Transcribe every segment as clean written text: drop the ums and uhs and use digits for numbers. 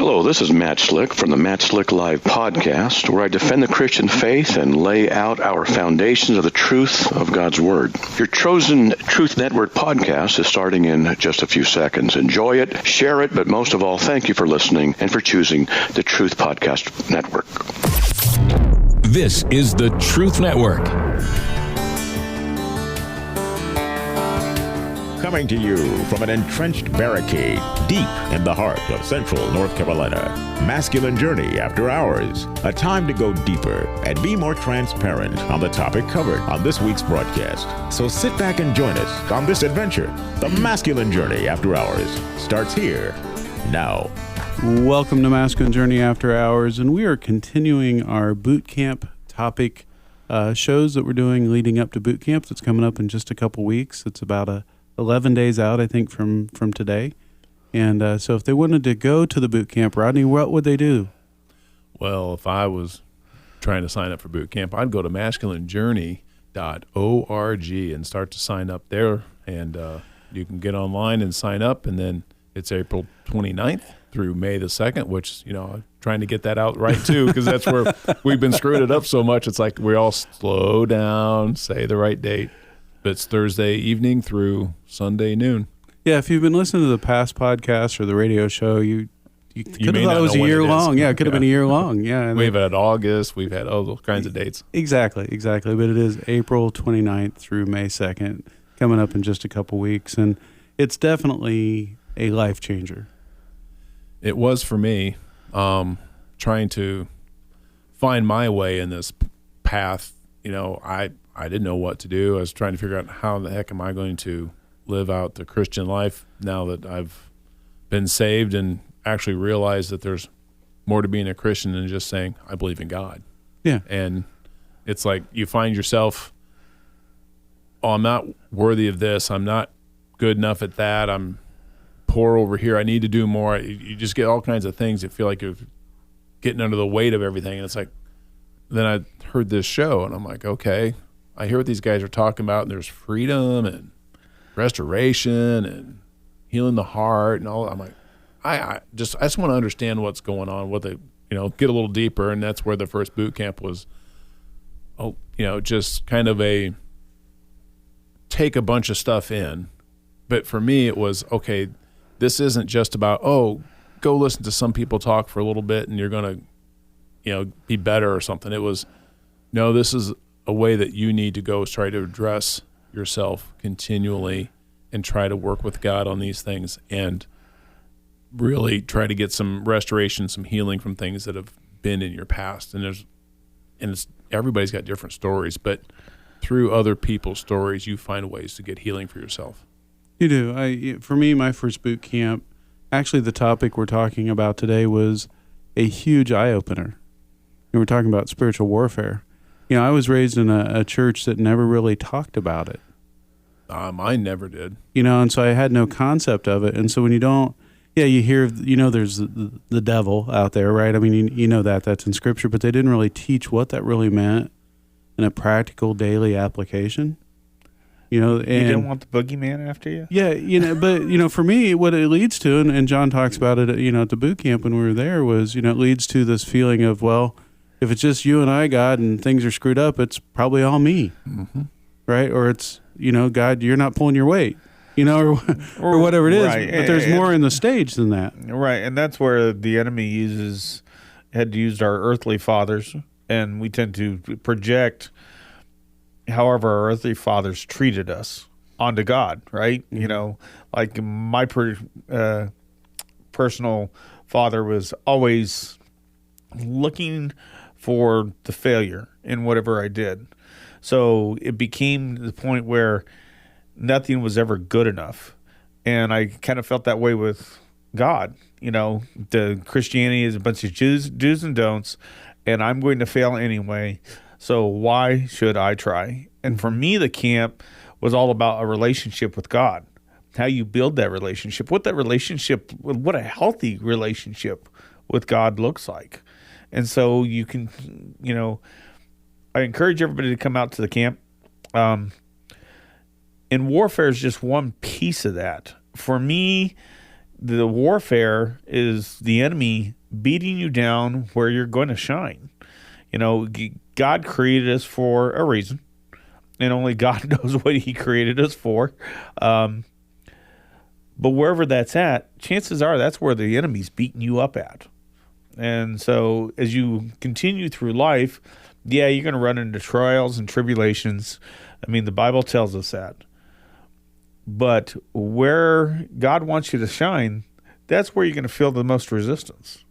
Hello, this is Matt Slick from the Matt Slick Live podcast, where I defend the Christian faith and lay out our foundations of the truth of God's Word. Your chosen Truth Network podcast is starting in just a few seconds. Enjoy it, share it, but most of all, thank you for listening and for choosing the Truth Podcast Network. This is the Truth Network. Coming to you from an entrenched barricade deep in the heart of central North Carolina. Masculine Journey After Hours. A time to go deeper and be more transparent on the topic covered on this week's broadcast. So sit back and join us on this adventure. The Masculine Journey After Hours starts here now. Welcome to Masculine Journey After Hours, and we are continuing our boot camp topic shows that we're doing leading up to boot camp that's coming up in just a couple weeks. It's about 11 days out, I think, from today. And so if they wanted to go to the boot camp, Rodney, what would they do? Well, if I was trying to sign up for boot camp, I'd go to masculinejourney.org and start to sign up there. And you can get online and sign up, and then it's April 29th through May the 2nd, which, you know, I'm trying to get that out right, too, because that's where we've been screwing it up so much. It's like we all slow down, say the right date. But it's Thursday evening through Sunday noon. Yeah, if you've been listening to the past podcast or the radio show, you could have thought it was a year long. Yeah, it could have been a year long. Yeah, we've had August. We've had all those kinds of dates. Exactly. But it is April 29th through May 2nd, coming up in just a couple weeks. And it's definitely a life changer. It was for me, trying to find my way in this path. You know, I didn't know what to do. I was trying to figure out how the heck am I going to live out the Christian life now that I've been saved and actually realized that there's more to being a Christian than just saying, I believe in God. Yeah. And it's like you find yourself, oh, I'm not worthy of this. I'm not good enough at that. I'm poor over here. I need to do more. You just get all kinds of things that feel like you're getting under the weight of everything. And it's like, then I heard this show and I'm like, okay, I hear what these guys are talking about, and there's freedom and restoration and healing the heart and all. I'm like, I just want to understand what's going on, what the, get a little deeper. And that's where the first boot camp was, just kind of a take a bunch of stuff in. But for me, it was, okay, this isn't just about, go listen to some people talk for a little bit and you're going to, be better or something. It was, no, this is a way that you need to go try to address yourself continually and try to work with God on these things and really try to get some restoration, some healing from things that have been in your past. And everybody's got different stories, but through other people's stories, you find ways to get healing for yourself. You do. For me, my first boot camp, actually the topic we're talking about today was a huge eye-opener. And we're talking about spiritual warfare. I was raised in a church that never really talked about it. Mine never did. And so I had no concept of it. And so when you don't, you hear, there's the devil out there, right? I mean, that's in Scripture, but they didn't really teach what that really meant in a practical daily application. And you didn't want the boogeyman after you? Yeah, but, for me, what it leads to, and John talks about it, at the boot camp when we were there, was, it leads to this feeling of, well, if it's just you and I, God, and things are screwed up, it's probably all me, right? Or it's, God, you're not pulling your weight, or whatever it is. Right. But there's more in the stage than that. Right, and that's where the enemy had used our earthly fathers, and we tend to project however our earthly fathers treated us onto God, right? Mm-hmm. Like my personal father was always looking for the failure in whatever I did. So it became the point where nothing was ever good enough. And I kind of felt that way with God. The Christianity is a bunch of do's and don'ts, and I'm going to fail anyway. So why should I try? And for me, the camp was all about a relationship with God, how you build that relationship, what a healthy relationship with God looks like. And so you can, I encourage everybody to come out to the camp. And warfare is just one piece of that. For me, the warfare is the enemy beating you down where you're going to shine. God created us for a reason, and only God knows what he created us for. But wherever that's at, chances are that's where the enemy's beating you up at. And so as you continue through life, yeah, you're going to run into trials and tribulations. I mean, the Bible tells us that. But where God wants you to shine, that's where you're going to feel the most resistance.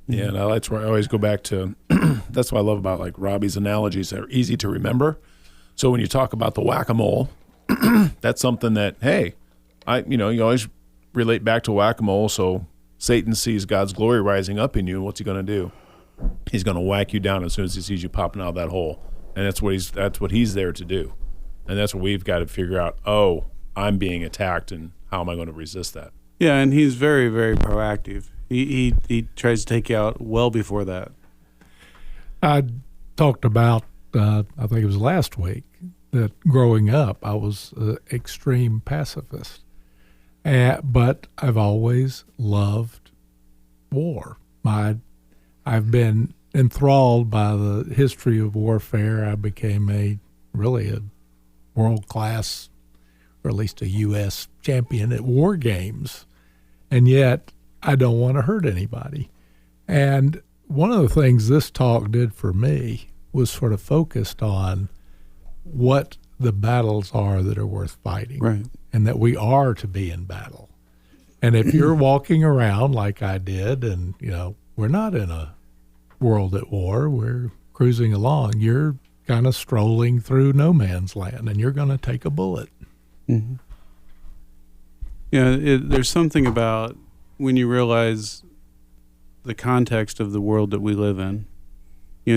Yeah, and that's where I always go back to. That's what I love about like Robbie's analogies. They're easy to remember. So when you talk about the whack-a-mole, that's something that, hey, you always relate back to whack-a-mole. So Satan sees God's glory rising up in you, and what's he going to do? He's going to whack you down as soon as he sees you popping out of that hole, and that's what he's there to do, and that's what we've got to figure out. Oh, I'm being attacked, and how am I going to resist that? Yeah, and he's very, very proactive. He tries to take you out well before that. I talked about, I think it was last week, that growing up I was an extreme pacifist. But I've always loved war. I've been enthralled by the history of warfare. I became a world-class, or at least a U.S. champion at war games. And yet I don't want to hurt anybody. And one of the things this talk did for me was sort of focused on what the battles are that are worth fighting, right? And that we are to be in battle. And if you're walking around like I did, and we're not in a world at war, we're cruising along, you're kind of strolling through no man's land, and you're going to take a bullet. Mm-hmm. Yeah, there's something about when you realize the context of the world that we live in.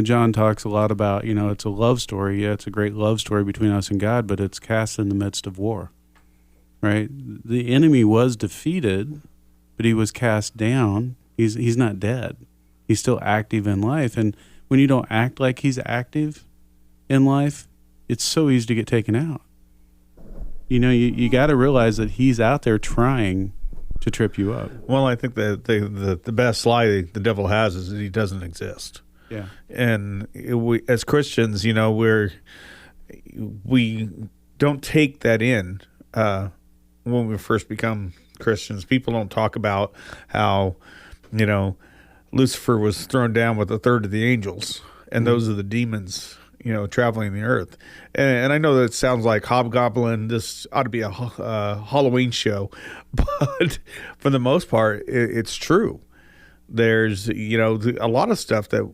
John talks a lot about, it's a love story. Yeah, it's a great love story between us and God, but it's cast in the midst of war, right? The enemy was defeated, but he was cast down. He's not dead. He's still active in life. And when you don't act like he's active in life, it's so easy to get taken out. You got to realize that he's out there trying to trip you up. Well, I think that the best lie the devil has is that he doesn't exist. Yeah. And we, as Christians, we don't take that in when we first become Christians. People don't talk about how, Lucifer was thrown down with a third of the angels, and those are the demons, traveling the earth. And I know that it sounds like Hobgoblin. This ought to be a Halloween show, but for the most part, it's true. There's, a lot of stuff that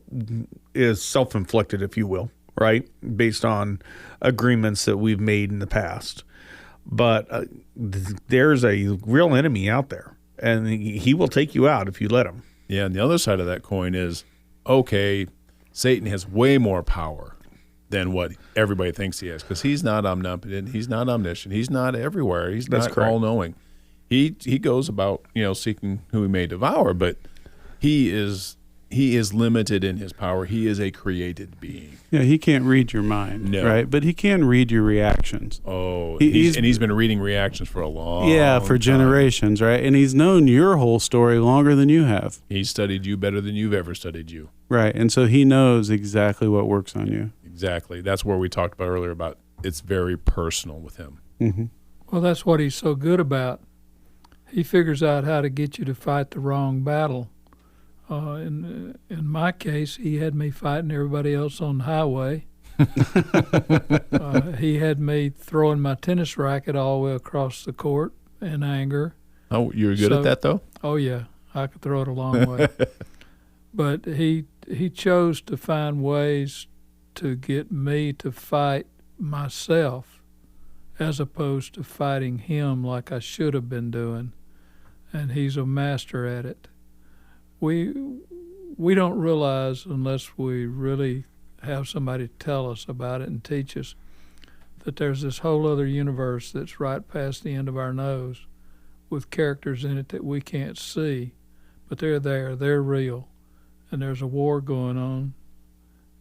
is self-inflicted, if you will, right? Based on agreements that we've made in the past. But there's a real enemy out there, and he will take you out if you let him. Yeah, and the other side of that coin is, okay, Satan has way more power than what everybody thinks he has, because he's not omnipotent, he's not omniscient, he's not everywhere, he's That's not correct. all-knowing. He goes about, seeking who he may devour, but he is limited in his power. He is a created being. Yeah, he can't read your mind, right? But he can read your reactions. Oh, he's been reading reactions for a long for time. Generations, right? And he's known your whole story longer than you have. He's studied you better than you've ever studied you. Right, and so he knows exactly what works on you. Exactly. That's where we talked about earlier about it's very personal with him. Mm-hmm. Well, that's what he's so good about. He figures out how to get you to fight the wrong battle. In my case, he had me fighting everybody else on the highway. He had me throwing my tennis racket all the way across the court in anger. Oh, you're good at that, though? Oh, yeah. I could throw it a long way. But he chose to find ways to get me to fight myself as opposed to fighting him like I should have been doing. And he's a master at it. We don't realize, unless we really have somebody tell us about it and teach us, that there's this whole other universe that's right past the end of our nose with characters in it that we can't see, but they're there, they're real, and there's a war going on,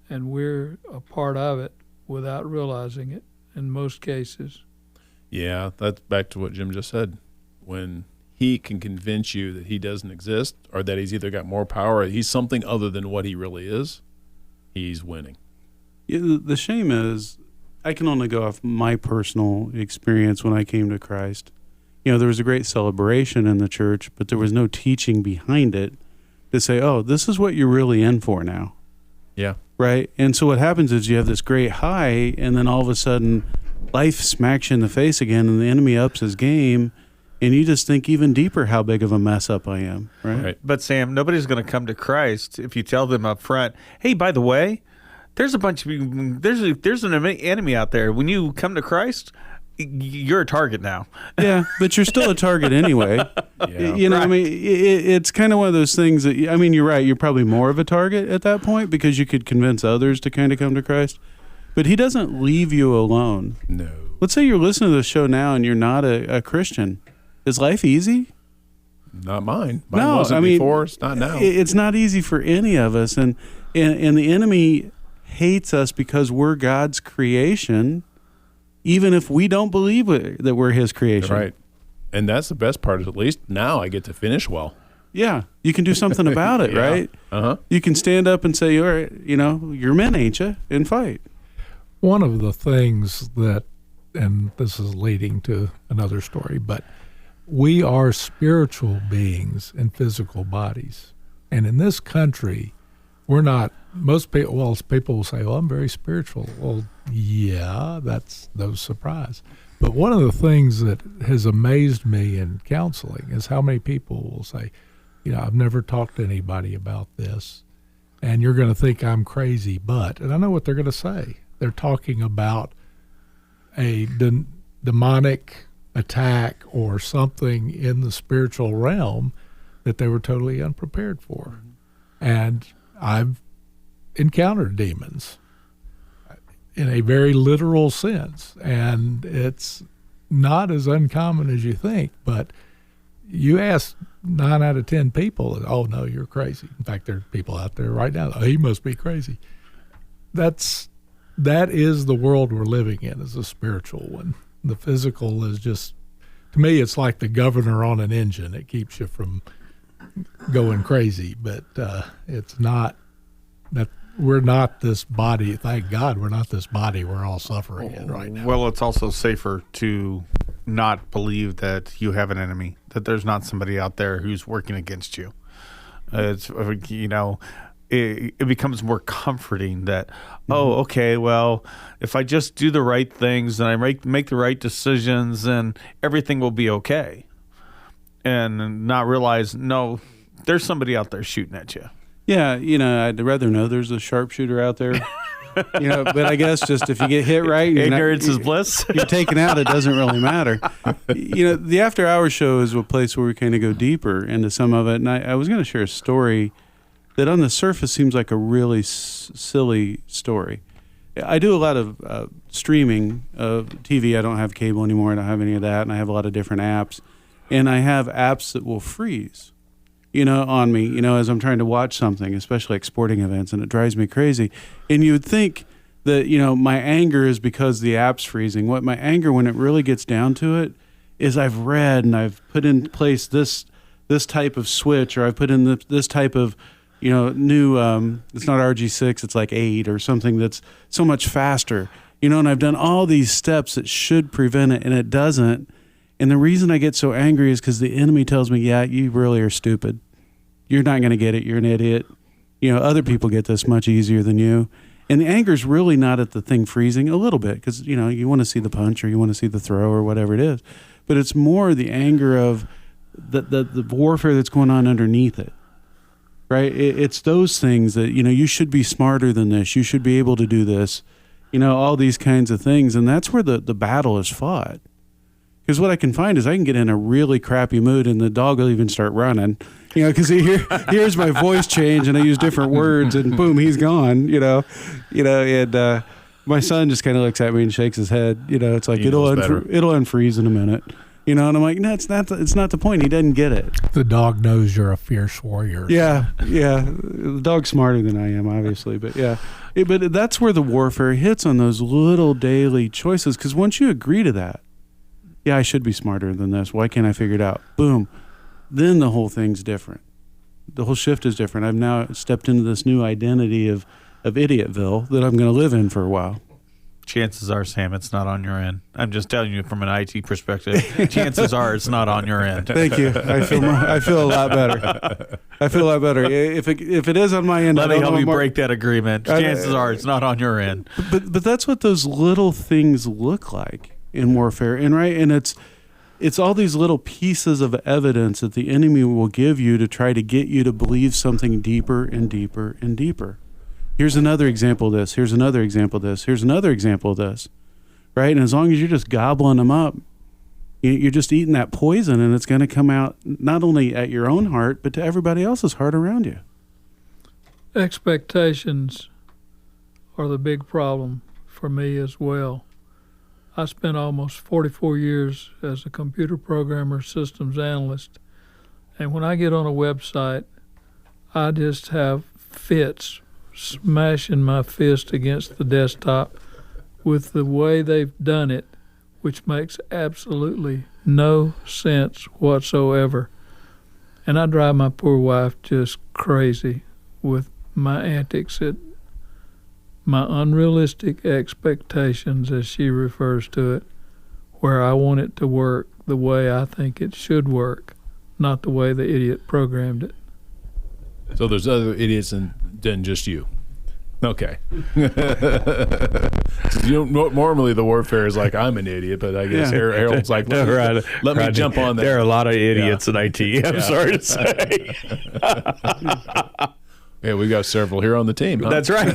and we're a part of it without realizing it in most cases. Yeah, that's back to what Jim just said. When he can convince you that he doesn't exist, or that he's either got more power, or he's something other than what he really is, he's winning. Yeah, the shame is, I can only go off my personal experience when I came to Christ. There was a great celebration in the church, but there was no teaching behind it to say, oh, this is what you're really in for now. Yeah. Right? And so what happens is you have this great high, and then all of a sudden life smacks you in the face again, and the enemy ups his game, and you just think even deeper how big of a mess up I am. Right? But Sam, nobody's going to come to Christ if you tell them up front, hey, by the way, there's a bunch of there's an enemy out there. When you come to Christ, you're a target now. Yeah, but you're still a target anyway. Yeah. Right. I mean, it's kind of one of those things that, I mean, you're right. You're probably more of a target at that point because you could convince others to kind of come to Christ. But he doesn't leave you alone. No. Let's say you're listening to the show now and you're not a Christian. Is life easy? Not mine. No, wasn't I mean, before. It's not now. It's not easy for any of us. And the enemy hates us because we're God's creation, even if we don't believe that we're his creation. Right. And that's the best part, is at least now I get to finish well. Yeah. You can do something about it, Yeah. right? Uh-huh. You can stand up and say, all right, you're men, ain't you? And fight. One of the things that, and this is leading to another story, but we are spiritual beings in physical bodies. And in this country, we're not, most people, people will say, well, I'm very spiritual. Well, yeah, that's no surprise. But one of the things that has amazed me in counseling is how many people will say, I've never talked to anybody about this, and you're going to think I'm crazy, and I know what they're going to say. They're talking about a demonic attack or something in the spiritual realm that they were totally unprepared for. And I've encountered demons in a very literal sense, and it's not as uncommon as you think. But you ask 9 out of 10 people, oh no, you're crazy. In fact, there are people out there right now, oh, he must be crazy. That is the world we're living in, is a spiritual one. The physical is just, to me, it's like the governor on an engine. It keeps you from going crazy, but it's not that. We're not this body. Thank God we're not this body we're all suffering in right now. Well, it's also safer to not believe that you have an enemy, that there's not somebody out there who's working against you. It becomes more comforting that, okay, well, if I just do the right things and I make the right decisions, then everything will be okay. And not realize, no, there's somebody out there shooting at you. Yeah, I'd rather know there's a sharpshooter out there. But I guess just if you get hit right, ignorance is bliss. You're taken out. It doesn't really matter. The After Hours show is a place where we kind of go deeper into some of it. And I was going to share a story that on the surface seems like a really silly story. I do a lot of streaming of TV. I don't have cable anymore. I don't have any of that. And I have a lot of different apps. And I have apps that will freeze, on me, as I'm trying to watch something, especially like sporting events, and it drives me crazy. And you would think that, my anger is because the app's freezing. What my anger, when it really gets down to it, is I've read and I've put in place this type of switch, or I've put in this type of, new, it's not RG6, it's like 8 or something that's so much faster, and I've done all these steps that should prevent it, and it doesn't. And the reason I get so angry is because the enemy tells me, yeah, you really are stupid. You're not going to get it. You're an idiot. Other people get this much easier than you. And the anger's really not at the thing freezing, a little bit, because, you want to see the punch or you want to see the throw or whatever it is. But it's more the anger of the warfare that's going on underneath it, right? It's those things that, you should be smarter than this. You should be able to do this, all these kinds of things. And that's where the battle is fought. Because what I can find is I can get in a really crappy mood and the dog will even start running, because he hears my voice change and I use different words and boom, he's gone, and my son just kind of looks at me and shakes his head, it's like it'll unfreeze in a minute, and I'm like, no, it's not the point. He doesn't get it. The dog knows you're a fierce warrior. Yeah. The dog's smarter than I am, obviously, but yeah. But that's where the warfare hits, on those little daily choices, because once you agree to that, yeah, I should be smarter than this. Why can't I figure it out? Boom. then the whole thing's different. The whole shift is different. I've now stepped into this new identity of Idiotville that I'm going to live in for a while. Chances are, Sam, it's not on your end. I'm just telling you from an IT perspective. Chances are it's not on your end. Thank you. I feel a lot better. I feel a lot better. If it is on my end, let me help you break that agreement. Chances are it's not on your end. But that's what those little things look like in warfare, and it's all these little pieces of evidence that the enemy will give you to try to get you to believe something deeper and deeper and deeper. Here's another example of this. Here's another example of this. Here's another example of this, right? And as long as you're just gobbling them up, you're just eating that poison, and it's going to come out not only at your own heart, but to everybody else's heart around you. Expectations are the big problem for me as well. I spent almost 44 years as a computer programmer, systems analyst, and when I get on a website, I just have fits, smashing my fist against the desktop with the way they've done it, which makes absolutely no sense whatsoever. And I drive my poor wife just crazy with my antics at my unrealistic expectations, as she refers to it, where I want it to work the way I think it should work, not the way the idiot programmed it. So there's other idiots than just you. Okay. Normally the warfare is like, I'm an idiot, but I guess Harold's like, let me jump on that. There are a lot of idiots in IT, I'm sorry to say. Yeah, we got several here on the team. Huh? That's right.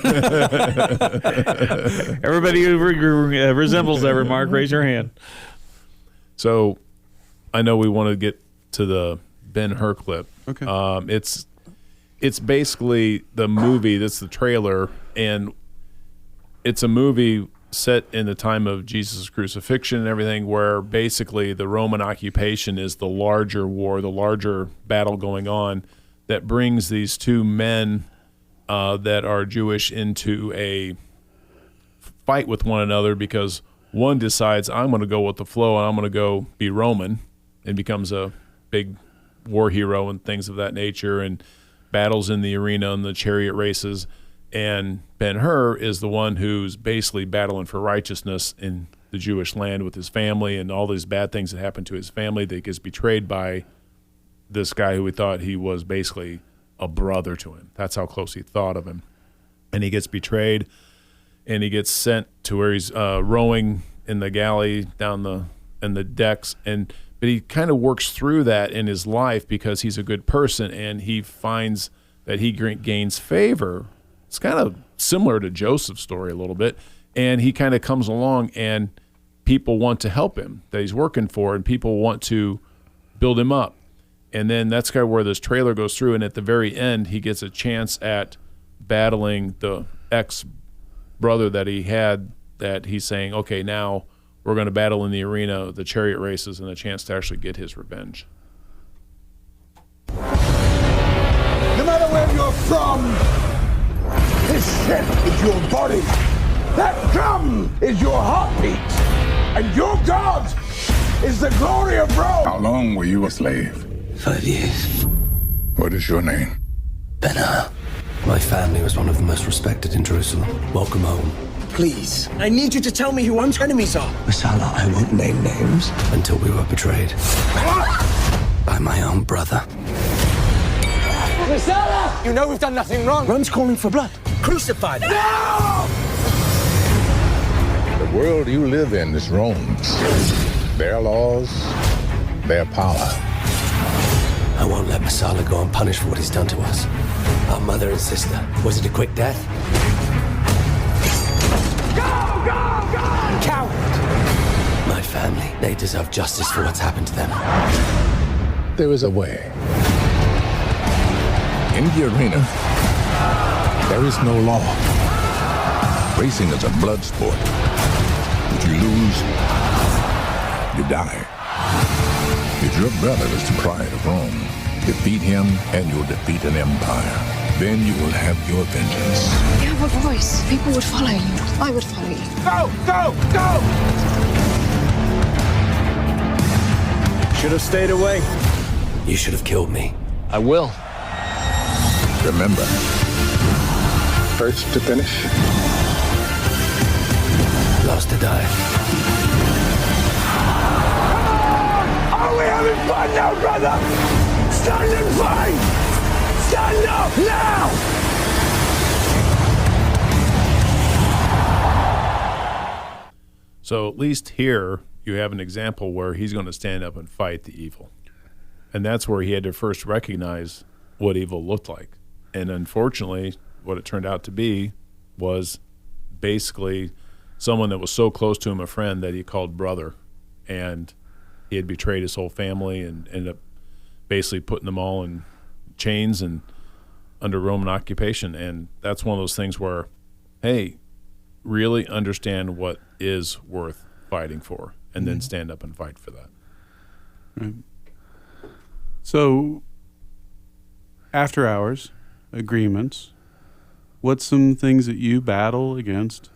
Everybody who resembles that remark, raise your hand. So I know we want to get to the Ben-Hur clip. Okay. It's basically the movie, that's the trailer, and it's a movie set in the time of Jesus' crucifixion and everything, where basically the Roman occupation is the larger war, the larger battle going on, that brings these two men that are Jewish into a fight with one another, because one decides, I'm going to go with the flow and I'm going to go be Roman, and becomes a big war hero and things of that nature, and battles in the arena and the chariot races. And Ben-Hur is the one who's basically battling for righteousness in the Jewish land with his family, and all these bad things that happen to his family. That he gets betrayed by this guy who he thought he was basically a brother to him. That's how close he thought of him. And he gets betrayed, and he gets sent to where he's rowing in the galley down in the decks. But he kind of works through that in his life because he's a good person, and he finds that he gains favor. It's kind of similar to Joseph's story a little bit. And he kind of comes along, and people want to help him that he's working for, and people want to build him up. And then that's kind of where this trailer goes through. And at the very end, he gets a chance at battling the ex-brother that he had, that he's saying, okay, now we're going to battle in the arena, the chariot races, and a chance to actually get his revenge. No matter where you're from, this ship is your body. That drum is your heartbeat. And your God is the glory of Rome. How long were you a slave? 5 years. What is your name? Ben-Hur. My family was one of the most respected in Jerusalem. Welcome home. Please, I need you to tell me who our enemies are. Masala, I won't name names until we were betrayed by my own brother. Masala! You know we've done nothing wrong. Rome's calling for blood. Crucify them. No! The world you live in is Rome's. Their laws, their power. I won't let Masala go unpunished for what he's done to us. Our mother and sister. Was it a quick death? Go, go, go! Coward! My family, they deserve justice for what's happened to them. There is a way. In the arena, there is no law. Racing is a blood sport. If you lose, you die. If your brother is the pride of Rome, defeat him and you'll defeat an empire. Then you will have your vengeance. You have a voice. People would follow you. I would follow you. Go, go, go! Should have stayed away. You should have killed me. I will. Remember, first to finish, Last to die. Are we having fun now, brother? Stand and fight! Stand up now! So at least here you have an example where he's going to stand up and fight the evil. And that's where he had to first recognize what evil looked like. And unfortunately, what it turned out to be was basically someone that was so close to him, a friend that he called brother. And he had betrayed his whole family and ended up basically putting them all in chains and under Roman occupation. And that's one of those things where, hey, really understand what is worth fighting for and then stand up and fight for that. Right. So, after hours, agreements, what's some things that you battle against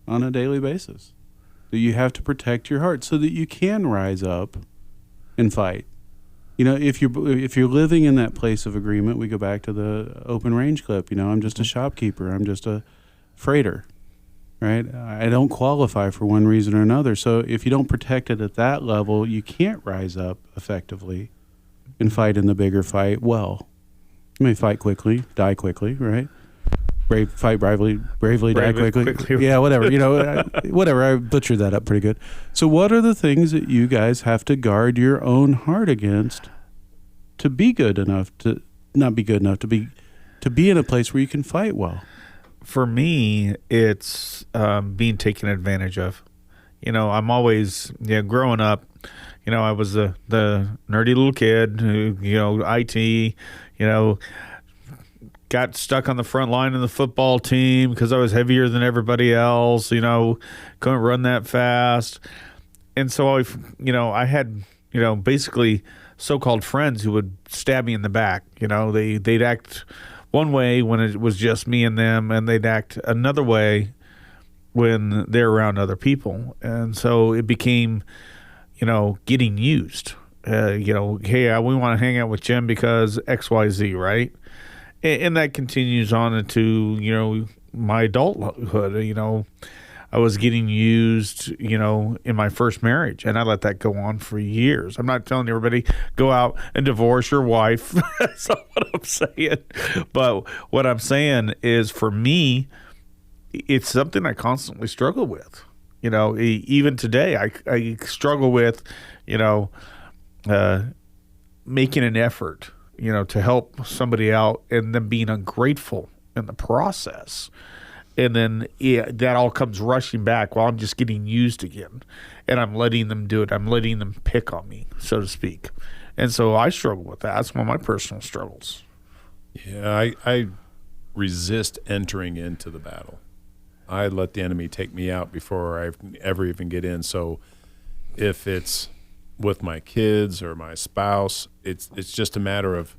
on a daily basis that you have to protect your heart so that you can rise up and fight? You know, if you're living in that place of agreement, we go back to the open range clip. You know, I'm just a shopkeeper. I'm just a freighter, right? I don't qualify for one reason or another. So if you don't protect it at that level, you can't rise up effectively and fight in the bigger fight well. You may fight quickly, die quickly, right? Fight bravely, die quickly. Yeah, whatever. You know, whatever. I butchered that up pretty good. So what are the things that you guys have to guard your own heart against to be good enough to not be good enough to be in a place where you can fight well? For me, it's being taken advantage of. You know, I'm always, growing up, I was the nerdy little kid who, IT, got stuck on the front line of the football team because I was heavier than everybody else, couldn't run that fast. And so I had, basically so-called friends who would stab me in the back. They'd act one way when it was just me and them, and they'd act another way when they're around other people. And so it became, getting used. Hey, we want to hang out with Jim because XYZ, right? And that continues on into, my adulthood. I was getting used, in my first marriage, and I let that go on for years. I'm not telling everybody, go out and divorce your wife. That's not what I'm saying. But what I'm saying is, for me, it's something I constantly struggle with. Even today, I struggle with, making an effort, to help somebody out and then being ungrateful in the process. And then that all comes rushing back while I'm just getting used again. And I'm letting them do it. I'm letting them pick on me, so to speak. And so I struggle with that. That's one of my personal struggles. Yeah, I resist entering into the battle. I let the enemy take me out before I ever even get in. So if it's with my kids or my spouse, it's just a matter of,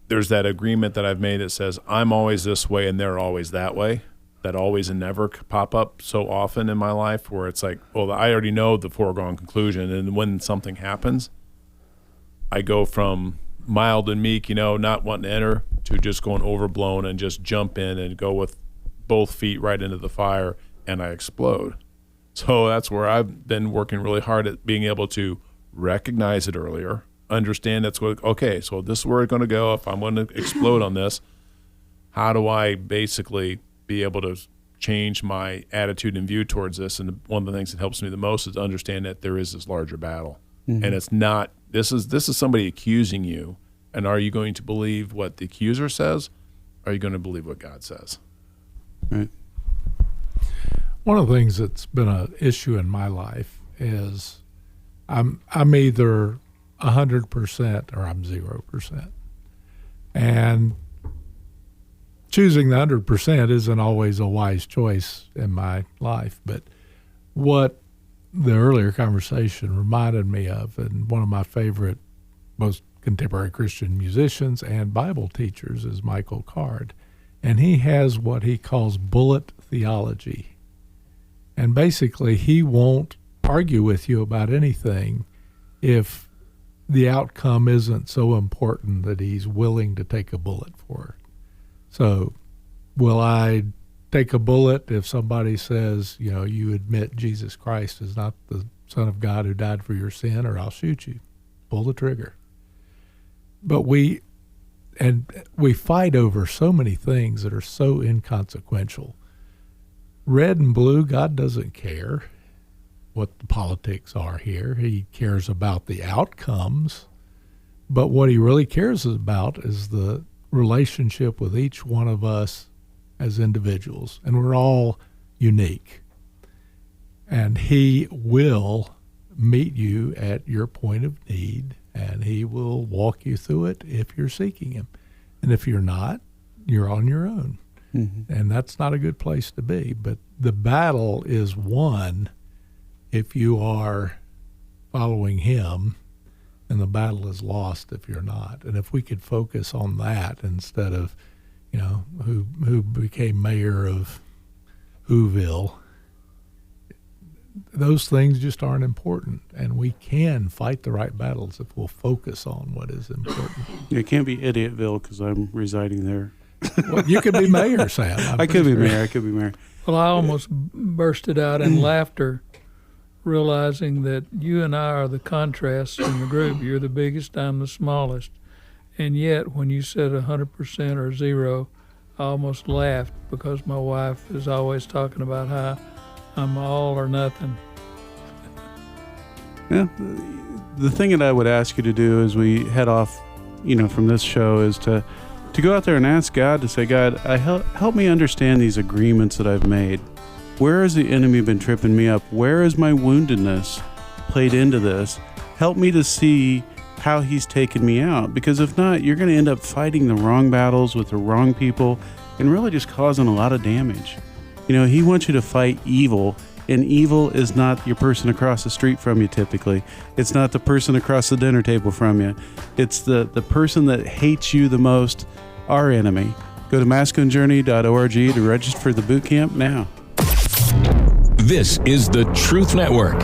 there's that agreement that I've made that says I'm always this way and they're always that way. That always and never pop up so often in my life where it's like, well, I already know the foregone conclusion. And when something happens, I go from mild and meek, not wanting to enter, to just going overblown and just jump in and go with both feet right into the fire, and I explode. So that's where I've been working really hard at being able to recognize it earlier, understand that's what, okay, so this is where it's going to go. If I'm going to explode on this, how do I basically be able to change my attitude and view towards this? And one of the things that helps me the most is to understand that there is this larger battle. Mm-hmm. And it's not, this is somebody accusing you. And are you going to believe what the accuser says? Or are you going to believe what God says? Right. One of the things that's been an issue in my life is I'm either 100% or I'm 0%. And choosing the 100% isn't always a wise choice in my life. But what the earlier conversation reminded me of, and one of my favorite, most contemporary Christian musicians and Bible teachers is Michael Card. And he has what he calls bullet theology. And basically, he won't argue with you about anything if the outcome isn't so important that he's willing to take a bullet for it. So will I take a bullet if somebody says, you admit Jesus Christ is not the Son of God who died for your sin, or I'll shoot you? Pull the trigger. But we fight over so many things that are so inconsequential. Red and blue, God doesn't care what the politics are here. He cares about the outcomes, but what he really cares about is the relationship with each one of us as individuals, and we're all unique. And he will meet you at your point of need, and he will walk you through it if you're seeking him. And if you're not, you're on your own. Mm-hmm. And that's not a good place to be. But the battle is won if you are following him, and the battle is lost if you're not. And if we could focus on that instead of, who became mayor of Whoville, those things just aren't important. And we can fight the right battles if we'll focus on what is important. It can't be Idiotville because I'm residing there. Well, you could be mayor, Sam. I could be mayor. Well, I almost bursted out in laughter, realizing that you and I are the contrasts in the group. You're the biggest, I'm the smallest. And yet, when you said 100% or zero, I almost laughed because my wife is always talking about how I'm all or nothing. Yeah, the thing that I would ask you to do as we head off, from this show is to go out there and ask God to say, God, help me understand these agreements that I've made. Where has the enemy been tripping me up? Where is my woundedness played into this? Help me to see how he's taken me out, because if not, you're going to end up fighting the wrong battles with the wrong people and really just causing a lot of damage. He wants you to fight evil, and evil is not your person across the street from you typically. It's not the person across the dinner table from you. It's the person that hates you the most, our enemy. Go to masculinejourney.org to register for the boot camp now. This is the Truth Network.